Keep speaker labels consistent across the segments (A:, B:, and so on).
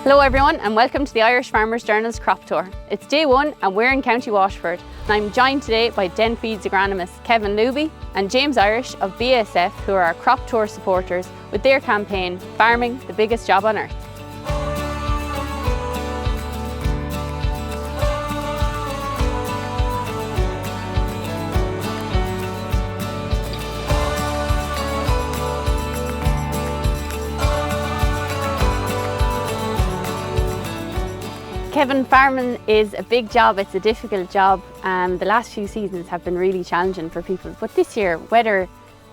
A: Hello everyone and welcome to the Irish Farmers Journal's Crop Tour. It's day one and we're in County Waterford. And I'm joined today by Denn Feeds agronomist Kevin Looby and James Irish of BASF, who are our crop tour supporters with their campaign, Farming, the Biggest Job on Earth. Kevin, farming is a big job, it's a difficult job. The last few seasons have been really challenging for people, but this year weather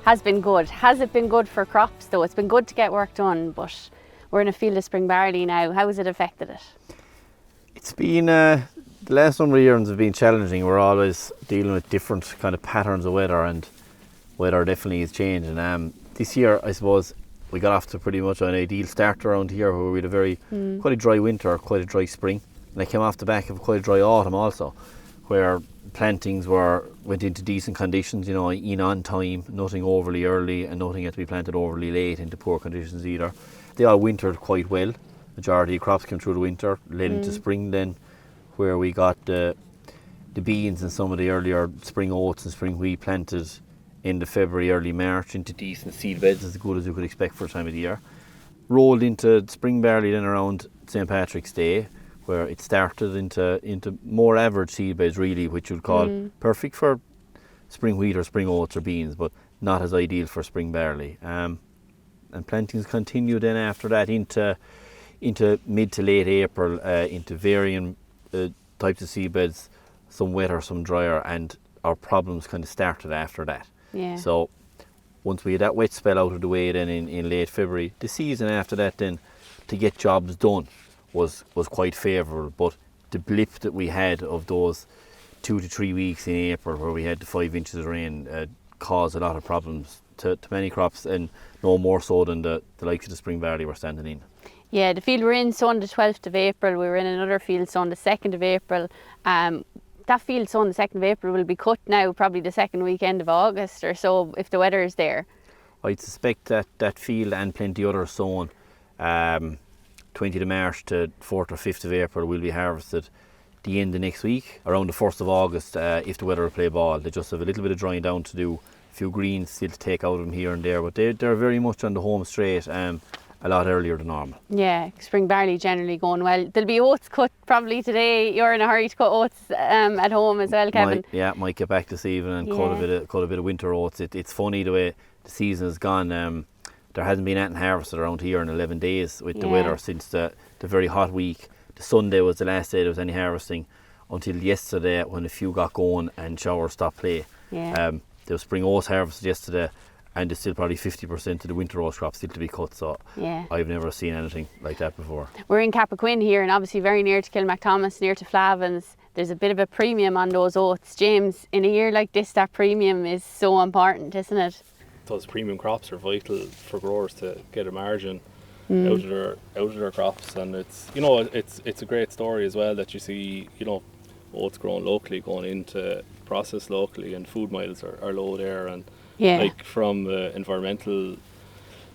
A: has been good. Has it been good for crops though? It's been good to get work done, but we're in a field of spring barley now. How has it affected it?
B: It's been, the last number of years have been challenging. We're always dealing with different kind of patterns of weather, and weather definitely is changing. This year, I suppose, we got off to pretty much an ideal start around here, where we had a very quite a dry winter, quite a dry spring. And I came off the back of quite a dry autumn also, where plantings went into decent conditions, you know, in on time, nothing overly early and nothing had to be planted overly late into poor conditions either. They all wintered quite well. Majority of crops came through the winter, led into spring then, where we got the beans and some of the earlier spring oats and spring wheat planted end of February, early March into decent seed beds, as good as you could expect for a time of the year. Rolled into spring barley then around St. Patrick's Day, where it started into more average seed beds really, which you'd call perfect for spring wheat or spring oats or beans, but not as ideal for spring barley. And plantings continued then after that into mid to late April, into varying types of seed beds, some wetter, some drier, and our problems kind of started after that.
A: Yeah.
B: So once we had that wet spell out of the way then in late February, the season after that then to get jobs done was quite favourable, but the blip that we had of those 2 to 3 weeks in April where we had the 5 inches of rain caused a lot of problems to many crops, and no more so than the likes of the spring barley we're standing in.
A: Yeah, the field we're in sown the 12th of April, we were in another field sown the 2nd of April. That field sown the 2nd of April will be cut now probably the second weekend of August or so if the weather is there.
B: I'd suspect that field and plenty others sown 20th of March to 4th or 5th of April will be harvested the end of next week. Around the 1st of August, if the weather will play ball, they just have a little bit of drying down to do, a few greens still to take out of them here and there, but they're very much on the home straight, a lot earlier than normal.
A: Yeah, spring barley generally going well. There'll be oats cut probably today. You're in a hurry to cut oats at home as well, Kevin.
B: Might get back this evening and cut a bit of winter oats. It's funny the way the season has gone. There hasn't been anything harvested around here in 11 days with the weather since the very hot week. The Sunday was the last day there was any harvesting until yesterday, when a few got going and showers stopped play. There was spring oats harvested yesterday, and there's still probably 50% of the winter oats crop still to be cut, so I've never seen anything like that before. We're
A: in Cappoquin here, and obviously very near to Kilmacthomas, near to Flavins. There's a bit of a premium on those oats. James, in a year like this, that premium is so important, isn't it?
C: Those premium crops are vital for growers to get a margin out of their crops, and it's a great story as well that you see oats grown locally going into processed locally, and food miles are low there, and like from the environmental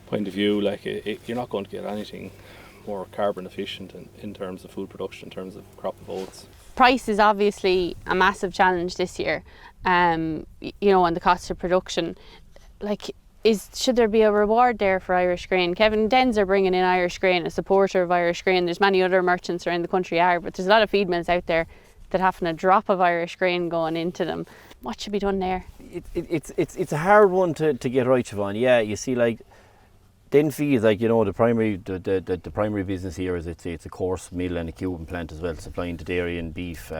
C: point of view, like you're not going to get anything more carbon efficient in terms of food production, in terms of crop of oats.
A: Price is obviously a massive challenge this year, and the cost of production. Should there be a reward there for Irish grain? Kevin, Dens are bringing in Irish grain, a supporter of Irish grain. There's many other merchants around the country but there's a lot of feed mills out there that haven't a drop of Irish grain going into them. What should be done there?
B: It's a hard one to get right, Siobhan. Yeah, you see, like Denn Feeds, the primary business here is it's a coarse mill and a cubing plant as well, supplying to dairy and beef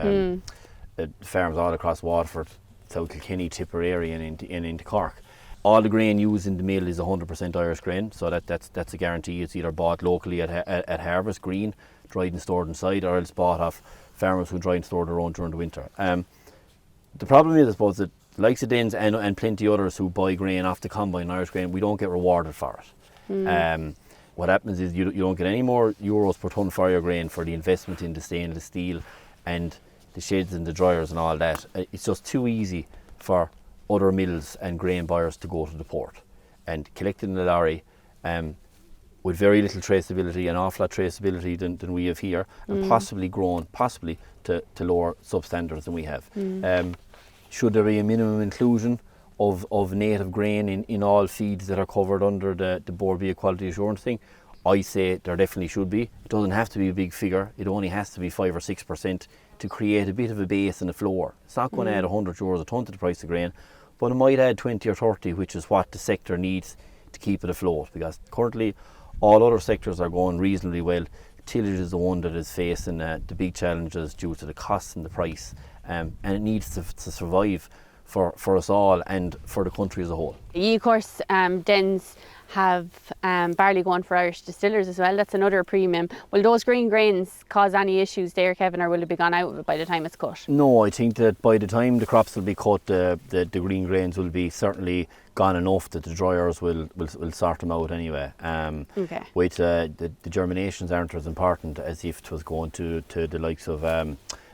B: farms all across Waterford, South Kilkenny, Tipper area and into Cork. All the grain used in the mill is 100% Irish grain, so that's a guarantee. It's either bought locally at harvest, green, dried and stored inside, or else bought off farmers who dry and store their own during the winter. The problem is, I suppose, that the likes of Dens and plenty others who buy grain off the combine, Irish grain, we don't get rewarded for it. What happens is you don't get any more euros per tonne for your grain for the investment in the stainless steel and the sheds and the dryers and all that. It's just too easy for other mills and grain buyers to go to the port and collect it in a lorry with very little traceability, an awful lot traceability than we have here, and possibly grown to lower substandards than we have. Should there be a minimum inclusion of native grain in all feeds that are covered under the Board B Quality Assurance thing? I say there definitely should be. It doesn't have to be a big figure. It only has to be 5 or 6% to create a bit of a base and a floor. It's not going to add €100 a tonne to the price of grain, but it might add 20 or 30, which is what the sector needs to keep it afloat, because currently all other sectors are going reasonably well. Tillage is the one that is facing the big challenges due to the cost and the price, and it needs to survive for us all and for the country as a whole.
A: You, of course, Dens have barley going for Irish distillers as well. That's another premium. Will those green grains cause any issues there, Kevin, or will it be gone out by the time it's cut?
B: No, I think that by the time the crops will be cut, the green grains will be certainly gone enough that the dryers will sort them out anyway.
A: Okay.
B: With the germinations aren't as important as if it was going to the likes of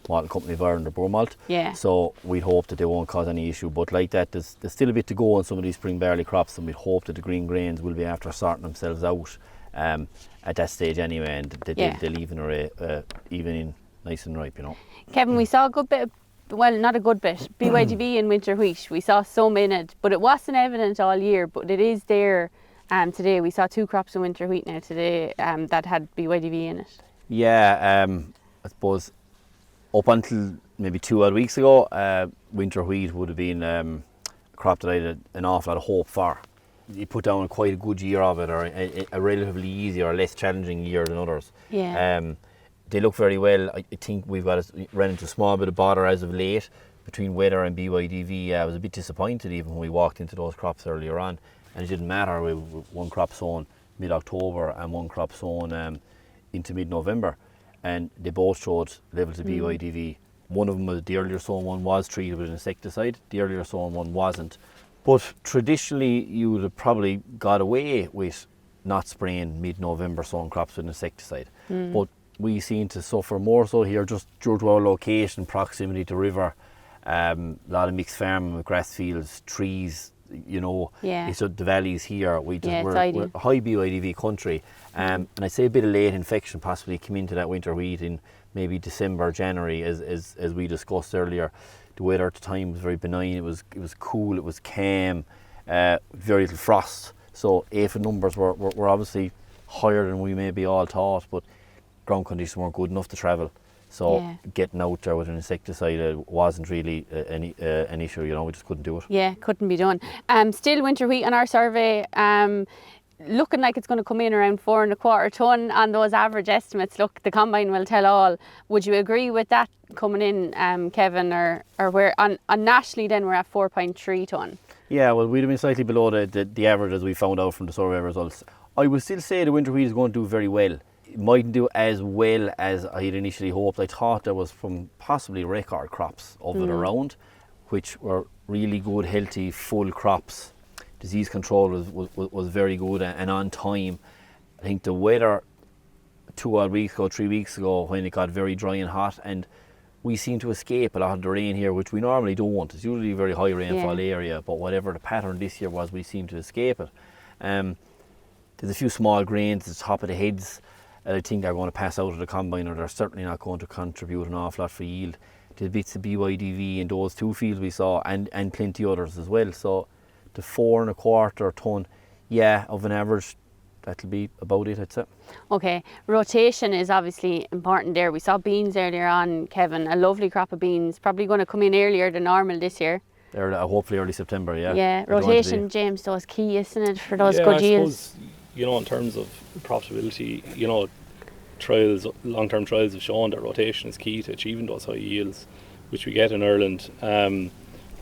B: Malt Company of Ireland or Boer Malt.
A: Yeah.
B: So we'd hope that they won't cause any issue. But like that, there's still a bit to go on some of these spring barley crops, and we'd hope that the green grains will be after sorting themselves out at that stage anyway, and they'll even in nice and ripe, you know.
A: Kevin, we saw a good bit of, well, not a good bit, BYDV in winter wheat. We saw some in it, but it wasn't evident all year, but it is there today. We saw 2 crops of winter wheat now today that had BYDV in it.
B: Yeah, I suppose up until maybe 2 odd weeks ago, winter wheat would have been a crop that I had an awful lot of hope for. You put down quite a good year of it, or a relatively easy or less challenging year than others.
A: Yeah.
B: They look very well. I think we've ran into a small bit of bother as of late between weather and BYDV. I was a bit disappointed even when we walked into those crops earlier on, and it didn't matter. We one crop sown mid-October and one crop sown into mid-November, and they both showed levels of BYDV. One of them, the earlier sown one, was treated with an insecticide. The earlier sown one wasn't. But traditionally, you would have probably got away with not spraying mid-November sown crops with an insecticide. But we seem to suffer more so here just due to our location, proximity to river, a lot of mixed farming with grass fields, trees, you know.
A: Yeah.
B: It's the valleys here. We're a high BIDV country, and I say a bit of late infection possibly came into that winter wheat in maybe December, January, as we discussed earlier. The weather at the time was very benign. It was cool. It was calm. Very little frost. So aphid numbers were obviously higher than we maybe all thought, but ground conditions weren't good enough to travel. So getting out there with an insecticide wasn't really an issue, you know, we just couldn't do it.
A: Yeah, couldn't be done. Still winter wheat on our survey, looking like it's going to come in around 4 1/4 tonne on those average estimates. Look, the combine will tell all. Would you agree with that coming in, Kevin, or where on nationally then we're at 4.3 tonne? Yeah,
B: well, we'd have been slightly below the average as we found out from the survey results. I would still say the winter wheat is going to do very well. It mightn't do as well as I had initially hoped. I thought there was from possibly record crops of it around, which were really good, healthy, full crops. Disease control was very good and on time. I think the weather 2 odd weeks ago, 3 weeks ago, when it got very dry and hot, and we seem to escape a lot of the rain here, which we normally don't. It's usually a very high rainfall area, but whatever the pattern this year was, we seem to escape it. There's a few small grains at the top of the heads that I think are going to pass out of the combine, or they're certainly not going to contribute an awful lot for yield. There's bits of BYDV in those 2 fields we saw, and plenty others as well. So the 4 1/4 tonne, of an average, that'll be about it, I'd say.
A: Okay, rotation is obviously important there. We saw beans earlier on, Kevin, a lovely crop of beans, probably going to come in earlier than normal this year.
B: Hopefully early September,
A: Yeah, rotation, James, though is key, isn't it, for those good yields?
C: Suppose, you know, in terms of profitability, you know, long-term trials have shown that rotation is key to achieving those high yields, which we get in Ireland.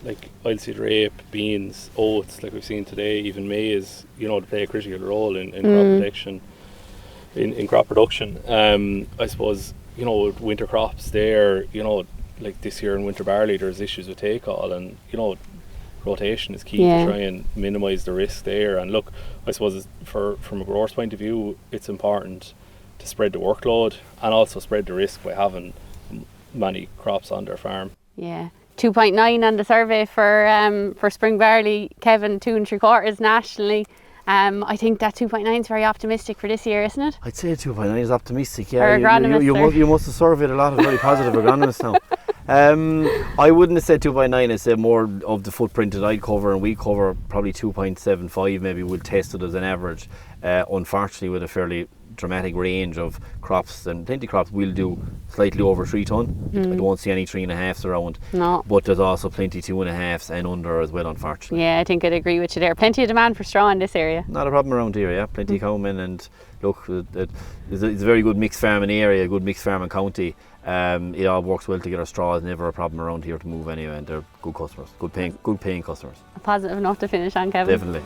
C: Like oilseed rape, beans, oats, like we've seen today, even maize, you know, to play a critical role in crop protection, in crop production. I suppose, you know, with winter crops there, you know, like this year in winter barley, there's issues with take-all, and, you know, rotation is key to try and minimise the risk there. And look, I suppose from a grower's point of view, it's important to spread the workload and also spread the risk by having many crops on their farm.
A: Yeah. 2.9 on the survey for spring barley, Kevin, 2 3/4 nationally. I think that 2.9 is very optimistic for this year, isn't it?
B: I'd say 2.9 is optimistic.
A: Or
B: Yeah,
A: agronomists
B: you must have surveyed a lot of very positive agronomists now. I wouldn't have said 2.9. I'd say more of the footprint that I'd cover, and we cover probably 2.75. Maybe we'll test it as an average. Unfortunately, with a fairly dramatic range of crops, and plenty crops will do slightly over 3 tonne. I don't see any 3.5s around.
A: No.
B: But there's also plenty 2.5s and under as well, unfortunately.
A: Yeah, I think I'd agree with you there. Plenty of demand for straw in this area.
B: Not a problem around here, yeah. Plenty coming, and look, it's a very good mixed farming area, good mixed farming county. It all works well together. Straw is never a problem around here to move anyway, and they're good customers, good paying customers.
A: A positive enough to finish on, Kevin.
B: Definitely.